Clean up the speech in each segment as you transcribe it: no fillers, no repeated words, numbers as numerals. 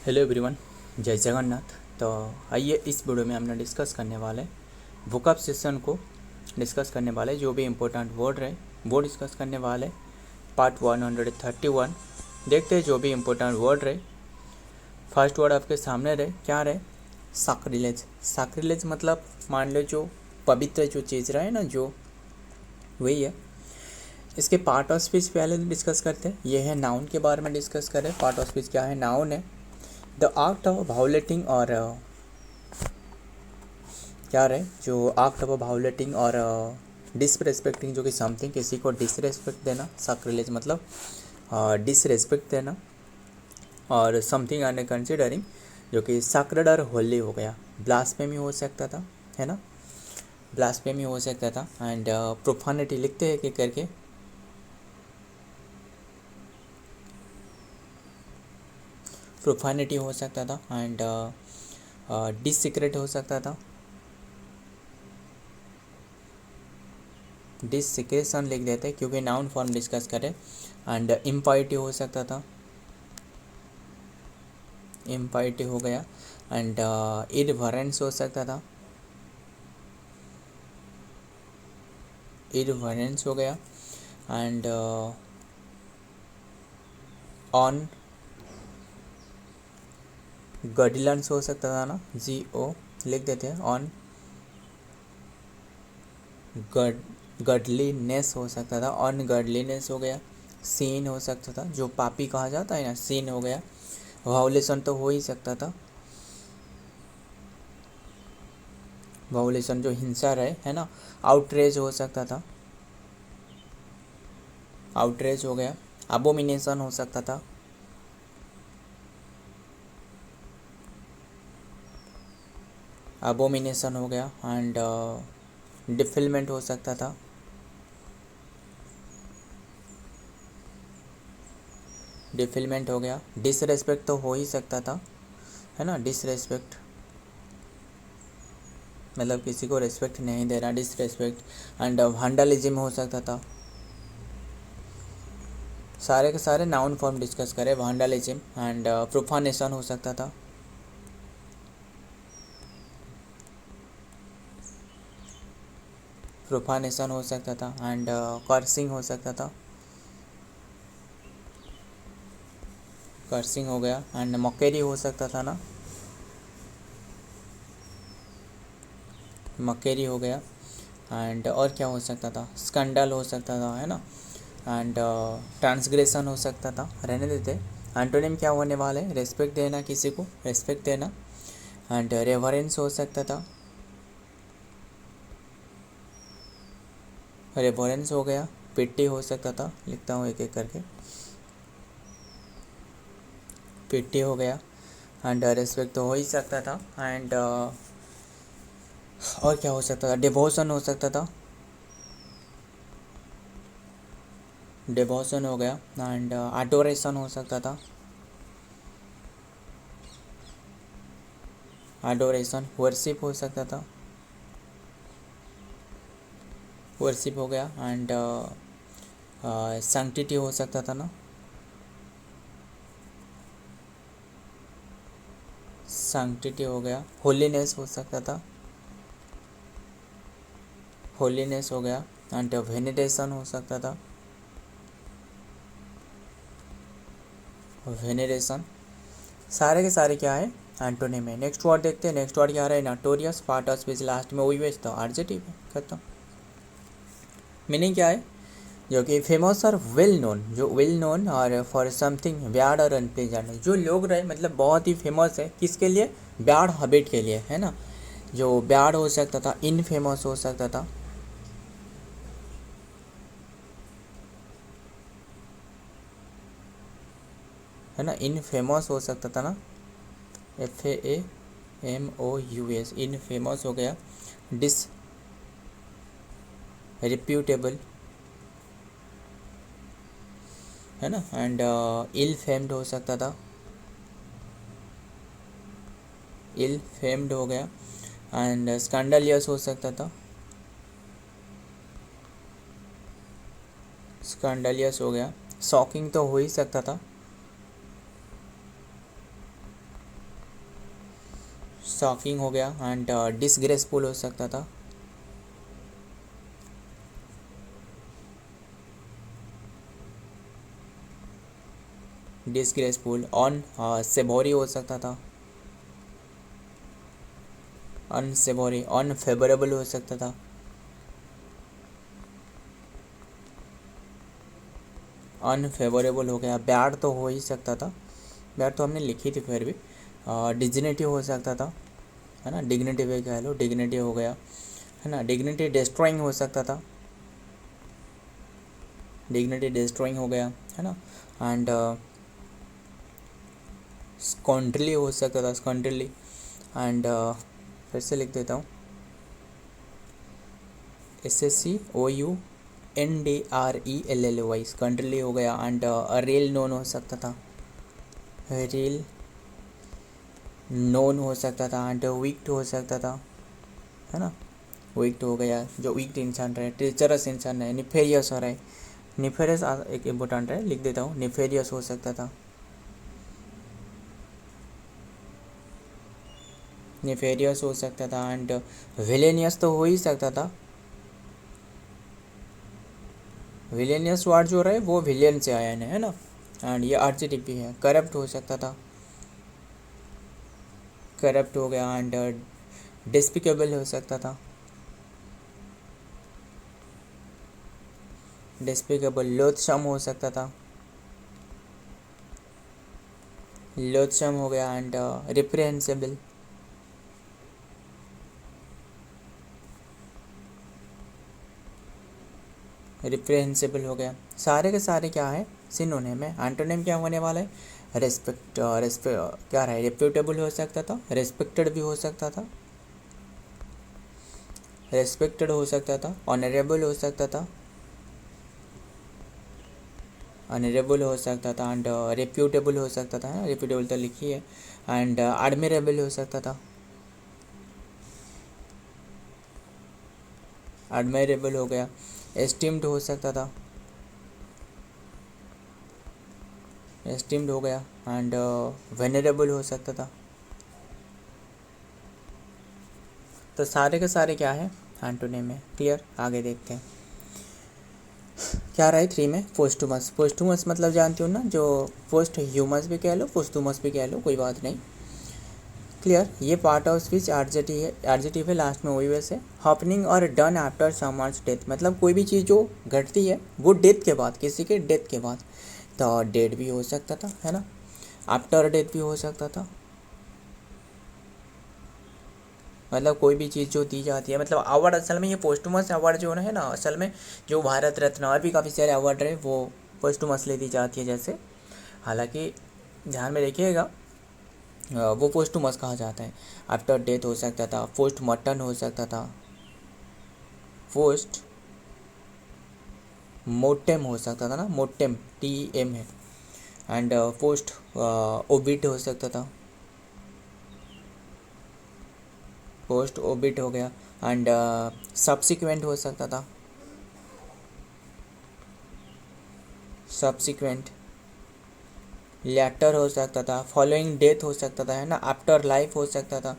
Hello everyone, जय जगन्नाथ। तो आइए इस वीडियो में हमने डिस्कस करने वाले वोकैब सेशन को डिस्कस करने वाले जो भी इम्पोर्टेंट वर्ड रहे वो डिस्कस करने वाले। पार्ट 131 देखते हैं जो भी इम्पोर्टेंट वर्ड रहे। फर्स्ट वर्ड आपके सामने रहे, क्या रहे? सैक्रिलेज। सैक्रिलेज मतलब मान लो जो पवित्र जो चीज़ रहे ना, जो वही है। इसके पार्ट ऑफ स्पीच पहले डिस्कस करते हैं। ये है नाउन के बारे में डिस्कस करें। पार्ट ऑफ स्पीच क्या है? नाउन है द आर्ट ऑफ वायोलेटिंग और क्या रहे जो आर्ट ऑफ वायोलेटिंग और डिसरेस्पेक्टिंग, जो कि समथिंग किसी को डिसरेस्पेक्ट देना। सैक्रिलेज मतलब डिसरेस्पेक्ट देना। और समथिंग अंडर कंसिडरिंग जो कि सैक्रेड और होली हो गया। ब्लास्फेमी हो सकता था, है ना, ब्लास्फेमी हो सकता था। एंड प्रोफानिटी लिखते हैं कि करके, प्रोफानिटी हो सकता था। एंड डिससीक्रेट हो सकता था, डिससीक्रेशन लिख देते क्योंकि नाउन फॉर्म डिस्कस करें। एंड इम्पाइटी हो सकता था, इम्पाइटी हो गया। एंड इरवरेंस हो सकता था, इरवरेंस हो गया। एंड ऑन गडलेंस हो सकता था ना, GO लिख देते हैं। ऑन गडलीनेस हो सकता था, ऑन गडलीनेस हो गया। सीन हो सकता था, जो पापी कहा जाता है ना, सीन हो गया। वाउलेशन तो हो ही सकता था, वाउलेशन जो हिंसा रहे, है ना। आउटरेज हो सकता था, आउटरेज हो गया। अबोमिनेशन हो सकता था, अबोमिनेशन हो गया। एंड डिफिलमेंट हो सकता था, डिफिलमेंट हो गया। डिसरेस्पेक्ट तो हो ही सकता था, है ना। डिसरेस्पेक्ट मतलब किसी को रेस्पेक्ट नहीं देना, डिसरेस्पेक्ट। एंड वैंडलिज्म हो सकता था। सारे के सारे नाउन फॉर्म डिस्कस करें। वैंडलिज्म एंड प्रोफानेशन हो सकता था, प्रोफानेशन हो सकता था। एंड कर्सिंग हो सकता था, कर्सिंग हो गया। एंड मक्केरी हो सकता था ना, मक्केरी हो गया। एंड और क्या हो सकता था? स्कैंडल हो सकता था, है ना। एंड ट्रांसग्रेशन हो सकता था, रहने देते। एंटोनिम क्या होने वाले? रेस्पेक्ट देना, किसी को रेस्पेक्ट देना। एंड रेवरेंस हो सकता था, रेवरेंस हो गया। पिट्टी हो सकता था, लिखता हूँ एक एक करके। पिट्टी हो गया। एंड रेस्पेक्ट तो हो ही सकता था। एंड और क्या हो सकता था? डिवोशन हो सकता था, डिवोशन हो गया। एंड एडोरेशन हो सकता था, एडोरेशन। वर्शिप हो सकता था, वर्शिप हो गया। एंड सैंक्टिटी हो सकता था ना, सैंक्टिटी हो गया। होलीनेस हो सकता था, होलीनेस हो गया। एंड वेनेरेशन हो सकता था, वेनेरेशन। सारे के सारे क्या है? एंटोनिम है। नेक्स्ट वर्ड देखते हैं। नेक्स्ट वर्ड क्या रहा है? Notorious. Part of speech last में वही भेजता हूँ, आर्जेटिव है, खत्म। मीनिंग क्या है? जो कि फेमस और वेल नोन, जो वेल नोन और फॉर समथिंग बैड और अनप्लेजेंट, जो लोग रहे मतलब बहुत ही फेमस है किसके लिए? बैड हैबिट के लिए, है ना। जो बैड हो सकता था, इनफेमस हो सकता था, है ना। इनफेमस हो सकता था ना, FAMOUS, इनफेमस हो गया। डिस रिप्यूटेबल, है ना। एंड इल फेम्ड हो सकता था, इल फेम्ड हो गया। एंड स्कैंडलियस हो सकता था, स्कैंडलियस हो गया। शॉकिंग तो हो ही सकता था, शॉकिंग हो गया एंड डिसग्रेसफुल हो सकता था, डिसग्रेसफुल, ऑन सेबोरी हो सकता था, अनसेबोरी, अनफेवरेबल हो सकता था, अनफेवरेबल हो गया, बैड तो हो ही सकता था, बैड तो हमने लिखी थी फिर भी, डिग्निटी हो सकता था, है ना, डिग्निटी भी कह लो, डिग्निटी हो गया, है ना, डिग्निटी डिस्ट्रॉइंग हो सकता था, डिग्निटी डिस्ट्रॉइंग हो गया, है ना, एंड स्कॉन्ड्रली हो सकता था, स्कॉन्ड्रली, एंड फिर से लिख देता हूँ, SSCOUNDRELLY, स्कॉन्ड्रली हो गया, एंड रेल नोन हो सकता था, रेल नोन हो सकता था, एंड वीक्ड हो सकता था, है ना, वीक्ड हो गया, जो वीक्ड इंसान रहे, टीचरस इंसान रहे, निफेरियस हो रहे, निफेरियस एक इम्पोर्टेंट है, लिख देता हूँ, निफेरियस हो सकता था, निफेरियस हो सकता था, एंड विलेनियस तो हो ही सकता था, विलेनियस वर्ड जो रहे वो विलियन से आया है ना, एंड ये आर्जेटिव भी है, करप्ट हो सकता था, करप्ट हो गया, एंड डिस्पिकेबल हो सकता था, डिस्पिकेबल, लोथसम हो सकता था, लोथसम हो गया, एंड रिप्रेहेंसिबल, रिप्रेहेंसिबल हो गया, सारे के सारे क्या है, सिनोनिम है, एंटोनिम क्या होने वाला है, क्या रहा है, रेप्यूटेबल हो सकता था, रेस्पेक्टेड भी हो सकता था, रेस्पेक्टेड हो सकता था, ऑनरेबल हो सकता था, ऑनरेबल हो सकता था, एंड रेप्यूटेबल हो सकता था, रेप्यूटेबल तो लिखी है, एंड एडमिरेबल हो सकता था, एडमायरेबल हो गया, एस्टीम्ड हो सकता था, एस्टीम्ड हो गया, एंड वेनरेबल हो सकता था, तो सारे के सारे क्या है, एंटोनिम है, क्लियर। आगे देखते हैं क्या रहा है 3 में, पोस्टुमस, पोस्टुमस मतलब जानते हो ना, जो पोस्ट ह्यूमस भी कह लो, पोस्टुमस भी कह लो, कोई बात नहीं, क्लियर। ये पार्ट ऑफ स्पीच एडजेक्टिव है, लास्ट में वही वैसे, हैपनिंग और डन आफ्टर समवन्स डेथ, मतलब कोई भी चीज़ जो घटती है वो डेथ के बाद, किसी के डेथ के बाद, तो डेड भी हो सकता था, है ना, आफ्टर डेथ भी हो सकता था, मतलब कोई भी चीज़ जो दी जाती है, मतलब अवार्ड असल में ये पोस्टुमस अवार्ड जो है ना, असल में जो भारत रत्न और भी काफ़ी सारे अवार्ड रहे वो पोस्टुमसली दी जाती है, जैसे, हालांकि ध्यान में रखिएगा वो पोस्टुमस कहा जाता है, आफ्टर डेथ हो सकता था, पोस्ट मॉर्टम हो सकता था, पोस्ट मोर्टेम हो सकता था ना, मोर्टेम TEM है, एंड पोस्ट ओबिट हो सकता था, पोस्ट ओबिट हो गया, एंड सब्सिक्वेंट हो सकता था, सब्सिक्वेंट, लेटर हो सकता था, फॉलोइंग डेथ हो सकता था, है ना, आफ्टर लाइफ हो सकता था,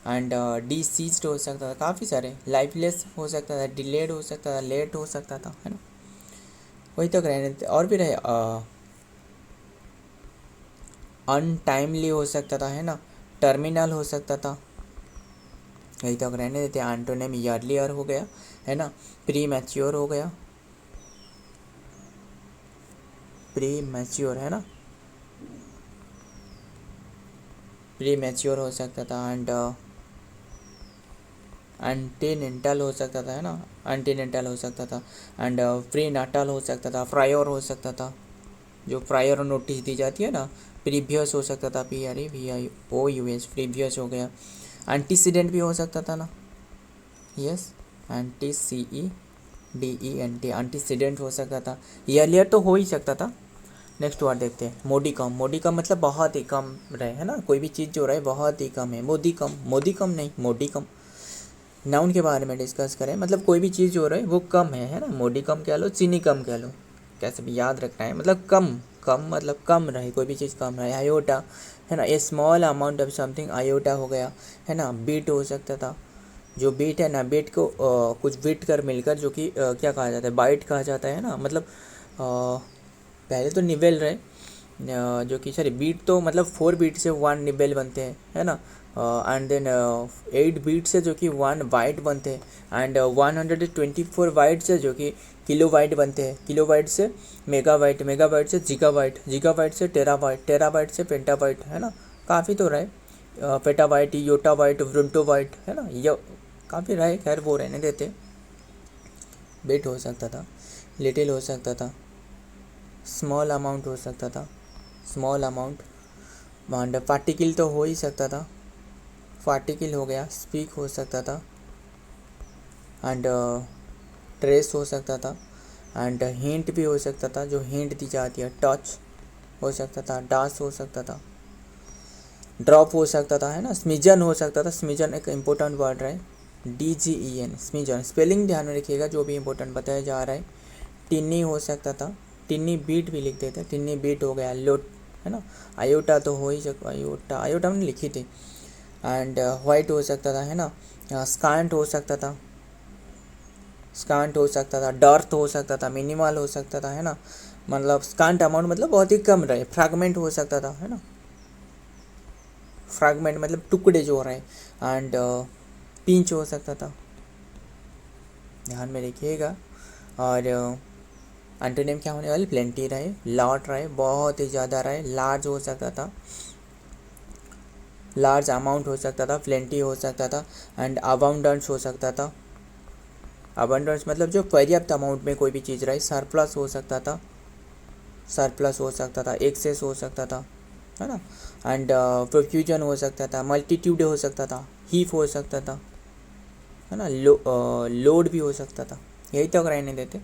एंड डिसीज्ड हो सकता था, काफ़ी सारे, लाइफलेस हो सकता था, डिलेड हो सकता था, लेट हो सकता था, है ना, वही तक रहने थे, और भी रहे, अनटाइमली हो सकता था, है ना, टर्मिनल हो सकता था, यही तक रहने देते, एंटोनिम ईयरलियर हो गया, है ना, प्री मैच्योर हो गया, प्री मैच्योर, है ना, प्री मैच्योर हो सकता था, एंड एंटीनेंटल हो सकता था, है ना, एंटीनेंटल हो सकता था, एंड प्री नाटल हो सकता था, प्रायर हो सकता था, जो प्रायर नोटिस दी जाती है ना, प्रीवियस हो सकता था, PREVIOUS, प्रीवियस हो गया, एंटीसीडेंट भी हो सकता था ना, यस, ANTCEDENT, एंटीसीडेंट हो सकता था, ईयरलियर तो हो ही सकता था। नेक्स्ट वर्ड देखते हैं, मोडिकम, मोडिकम मतलब बहुत ही कम रहे, है ना, कोई भी चीज़ जो रहे बहुत ही कम है, मोदिकम, मोदिकम नहीं, मोडिकम, नाउन के बारे में डिस्कस करें, मतलब कोई भी चीज़ जो रहे वो कम है ना, मोडिकम कह लो, चीनी कम कह लो, कैसे भी याद रखना है, मतलब कम कम मतलब कम रहे, कोई भी चीज़ कम रहे, आयोटा है ना, a small amount of something iota हो गया है ना। बीट हो सकता था, जो बीट है ना, बीट को कुछ बीट कर मिलकर जो कि क्या कहा जाता है, बाइट कहा जाता है ना, मतलब पहले तो निबेल रहे जो कि सॉरी बीट तो मतलब 4 बीट से 1 निबेल बनते हैं है ना, एंड देन 8 बीट से जो कि 1 बाइट बनते हैं, एंड 124 बाइट से जो कि किलो बाइट बनते हैं, किलो बाइट से मेगाबाइट, मेगाबाइट से जीगाबाइट, जीगाबाइट से टेराबाइट, टेराबाइट से पेंटाबाइट है ना। काफ़ी तो रहे, पेटाबाइट, योटाबाइट, ब्रुंटोबाइट है ना, ये काफ़ी रहे, खैर वो रहने देते। बिट हो सकता था, लिटिल हो सकता था, स्मॉल अमाउंट हो सकता था, स्मॉल अमाउंट, एंड पार्टिकल तो हो ही सकता था, पार्टिकल हो गया, स्पीक हो सकता था, एंड ट्रेस हो सकता था, एंड हिंट भी हो सकता था, जो हिंट दी जाती है, टच हो सकता था, डांस हो सकता था, ड्रॉप हो सकता था है ना, स्मिजन हो सकता था, स्मिजन एक इम्पोर्टेंट वर्ड है, DGEN स्मिजन, स्पेलिंग ध्यान में रखिएगा जो भी इम्पोर्टेंट बताया जा रहा है। टिन्नी हो सकता था, टिन्नी बीट भी लिख देते, टिन्नी बीट हो गया, लोट है ना, आयोटा तो हो ही सकता, आयोटा आयोटा मैंने लिखी थी, एंड वाइट हो सकता था है ना, स्कांट हो सकता था, स्कांट हो सकता था, डर्थ हो सकता था, मिनिमल हो सकता था है ना, मतलब स्कांट अमाउंट मतलब बहुत ही कम रहे, फ्रैगमेंट हो सकता था है ना, फ्रैगमेंट मतलब टुकड़े जो रहे, एंड पिंच हो सकता था, ध्यान में रखिएगा। और एंटोनिम क्या होने वाले, प्लेंटी रहे, लॉट रहे, बहुत ही ज़्यादा रहे, लार्ज हो सकता था, लार्ज अमाउंट हो सकता था, प्लेंटी हो सकता था, एंड अबाउंडेंस हो सकता था, अबाउंडेंस मतलब जो पर्याप्त अमाउंट में कोई भी चीज़ रहे, सरप्लस हो सकता था, सरप्लस हो सकता था, एक्सेस हो सकता था है ना, एंड प्रोफ्यूजन हो सकता था, मल्टीट्यूड हो सकता था, हीप हो सकता था है ना, लोड भी हो सकता था। यही तक रहने देते,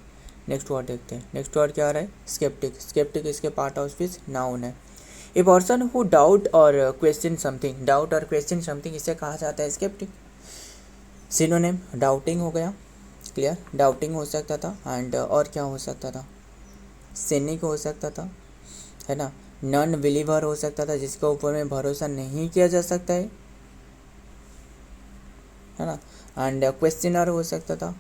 नेक्स्ट वर्ड देखते हैं। नेक्स्ट वर्ड क्या आ रहा है, स्केप्टिक, स्केप्टिक इसके पार्ट ऑफ स्पीच नाउन है। ए पर्सन हु डाउट और क्वेश्चन समथिंग, डाउट और क्वेश्चन समथिंग इसे कहा जाता है स्केप्टिक। सिनोनिम डाउटिंग हो गया, क्लियर, डाउटिंग हो सकता था, एंड और क्या हो सकता था, सिनिक हो सकता था है ना, नॉन बिलीवर हो सकता था, जिसके ऊपर में भरोसा नहीं किया जा सकता है ना, एंड क्वेश्चनर हो सकता था,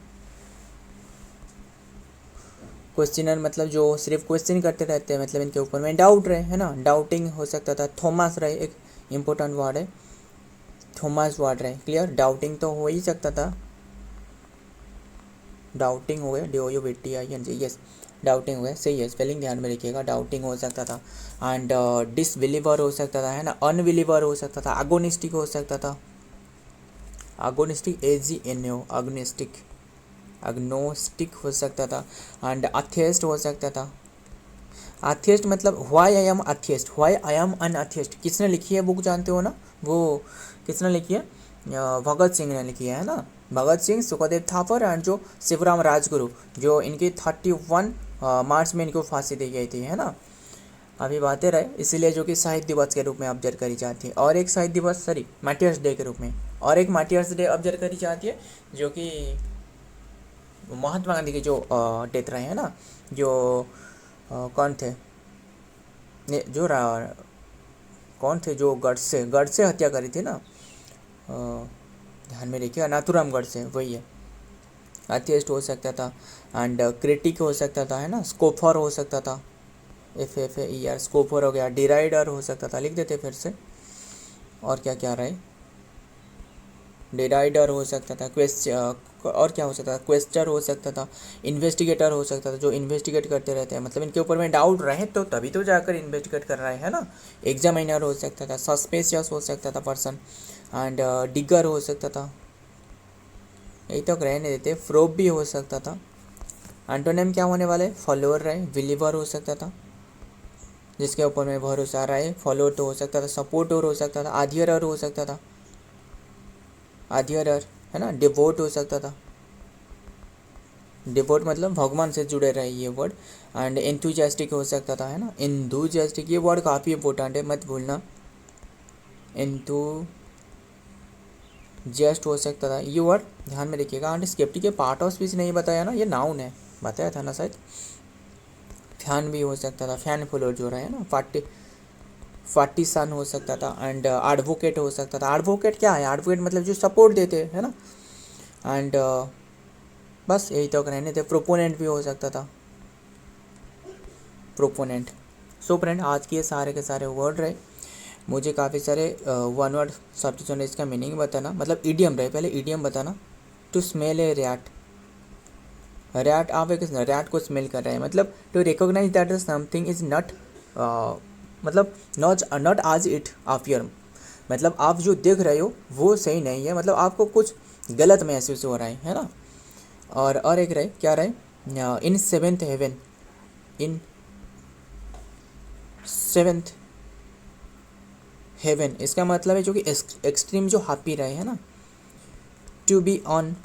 क्वेश्चनर मतलब जो सिर्फ क्वेश्चन करते रहते हैं, मतलब इनके ऊपर में डाउट रहे है ना, डाउटिंग हो सकता था। थॉमस रहे, एक इम्पोर्टेंट वर्ड है, थॉमस वर्ड रहे, क्लियर, डाउटिंग तो हो ही सकता था, डाउटिंग हो गया, DOUBTING, यस डाउटिंग हो गया, सही है, स्पेलिंग ध्यान में रखिएगा, डाउटिंग हो सकता था, एंड डिसबिलीवर हो सकता था है ना, अनबिलीवर हो सकता था, एगोनिस्टिक हो सकता था, एगोनिस्टिक AGNO एग्नोस्टिक, एग्नोस्टिक हो सकता था, एंड अथियस्ट हो सकता था। अथियस्ट मतलब why I am atheist, why I am an atheist, किसने लिखी है बुक जानते हो ना, वो किसने लिखी है, भगत सिंह ने लिखी है ना, भगत सिंह, सुखदेव थापर, एंड जो शिवराम राजगुरु, जो इनकी 31 मार्च में इनको फांसी दी गई थी है ना। अभी बातें रहे, इसीलिए जो कि साहित्य दिवस के रूप में ऑब्जर्व करी जाती है, और एक साहित्य दिवस सॉरी मार्टियर्स डे के रूप में, और एक मार्टियर्स डे ऑब्जर्व करी जाती है, जो कि महात्मा गांधी के जो डेथ रहे हैं ना, जो कौन थे, जो कौन थे जो गडसे हत्या करी थी ना, ध्यान में रखिए, नाथूराम गडसे, वही है। अथियस्ट हो सकता था, एंड क्रिटिक हो सकता था है ना, स्कोफर हो सकता था, FFAER स्कोफर हो गया, डिराइडर हो सकता था, लिख देते फिर से, और क्या क्या रहे, डिराइडर हो सकता था, और क्या हो सकता था, क्वेश्चर हो सकता था, इन्वेस्टिगेटर हो सकता था, जो इन्वेस्टिगेट करते रहते हैं, मतलब इनके ऊपर में डाउट रहे तो तभी तो जाकर इन्वेस्टिगेट कर रहे हैं ना। एग्जामिनर हो सकता था, सस्पेशियस हो सकता था पर्सन, एंड डिगर हो सकता था, यही तो रहने देते, फ्रोब भी हो सकता था। एंटोनिम क्या होने वाले, फॉलोअर रहे, बिलीवर हो सकता था, जिसके ऊपर में भरोसा रहे, फॉलोअर तो हो सकता था, सपोर्टर हो सकता था, आधियरर हो सकता था, आधियरर है ना, डिवोट हो सकता था, डिवोट मतलब भगवान से जुड़े रहे ये वर्ड, एंड एंथुजियास्टिक हो सकता था है ना, एंथुजियास्टिक ये वर्ड काफ़ी इंपॉर्टेंट है, मत भूलना, एंथुजियास्ट हो सकता था, ये वर्ड ध्यान में रखिएगा। एंड स्केप्टिक के पार्ट ऑफ स्पीच नहीं बताया ना, ये नाउन है, बताया था ना शायद, फैन भी हो सकता था, फैन फॉलोअर जो रहा है ना, पार्टीसान हो सकता था, एंड एडवोकेट हो सकता था। एडवोकेट क्या है? एडवोकेट मतलब जो सपोर्ट देते हैं, है ना। एंड बस यही तो रहने थे। प्रोपोनेंट भी हो सकता था, प्रोपोनेंट। सो फ्रेंड, आज के सारे के सारे वर्ड रहे। मुझे काफ़ी सारे वन वर्ड सब्जेक्ट ने इसका मीनिंग बताना, मतलब ईडियम रहे। पहले ईडियम बताना। To smell a rat, rat, आप एक रैट को स्मेल कर रहे हैं, मतलब to recognise that something is not, मतलब नॉट आज इट अपियर, मतलब आप जो देख रहे हो वो सही नहीं है, मतलब आपको कुछ गलत महसूस हो रहा है ना। और एक रहे, क्या रहे? In seventh heaven, in seventh heaven, इसका मतलब है जो कि एक्सट्रीम जो हैप्पी रहे, है ना। To be on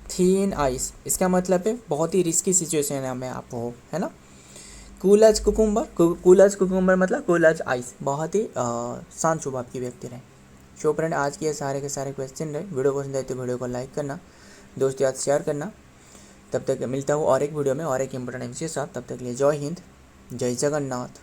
thin ice, इसका मतलब है बहुत ही रिस्की सिचुएशन में आप हो, है ना। Cool as cucumber, cool as cucumber मतलब कूल एज आइस, बहुत ही शांत स्वभाव की व्यक्ति रहे। शो फ्रेंड, आज के सारे के सारे क्वेश्चन रहे। वीडियो पसंद आए तो वीडियो को लाइक करना, दोस्त याद शेयर करना। तब तक मिलता हूँ और एक वीडियो में और एक इंपॉर्टेंट विषय के साथ। तब तक के लिए जय हिंद, जय जगन्नाथ।